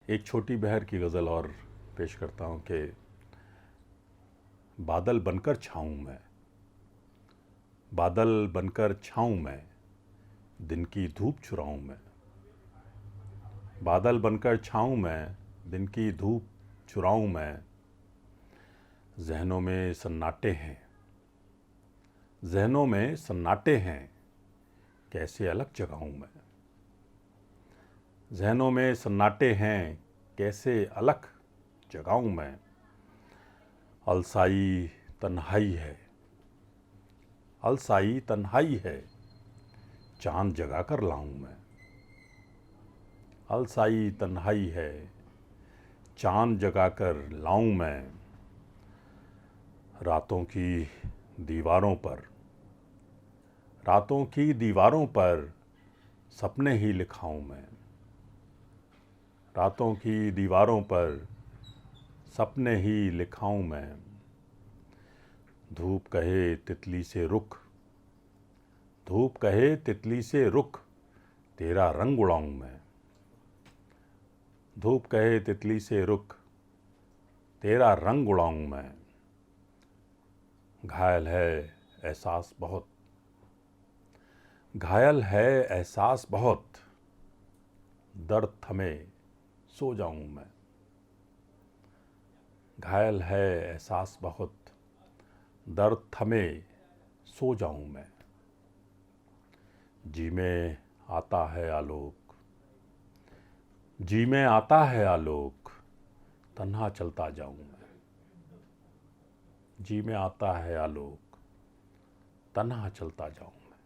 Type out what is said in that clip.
एक छोटी बहर की गज़ल और पेश करता हूँ कि बादल बनकर छाऊं मैं, बादल बनकर छाऊं मैं, दिन की धूप चुराऊं मैं। बादल बनकर छाऊं मैं, दिन की धूप चुराऊं मैं। ज़हनों में सन्नाटे हैं, ज़हनों में सन्नाटे हैं, कैसे अलग जगाऊं मैं। ज़हनों में सन्नाटे हैं, कैसे अलग जगाऊं मैं। अलसाई तन्हाई है, अलसाई तन्हाई है, चांद जगा कर लाऊं मैं। अलसाई तन्हाई है, चांद जगा कर लाऊं मैं। रातों की दीवारों पर, रातों की दीवारों पर सपने ही लिखाऊं मैं। रातों की दीवारों पर सपने ही लिखाऊं मैं। धूप कहे तितली से रुख, धूप कहे तितली से रुख, तेरा रंग उड़ाऊं मैं। धूप कहे तितली से रुख, तेरा रंग उड़ाऊं मैं। घायल है एहसास बहुत, घायल है एहसास बहुत, दर्द थमे सो जाऊं मैं। घायल है एहसास बहुत, दर्द थमे सो जाऊं मैं। जी में आता है आलोक, जी में आता है आलोक, तन्हा चलता जाऊं मैं। जी में आता है आलोक, तन्हा चलता जाऊं।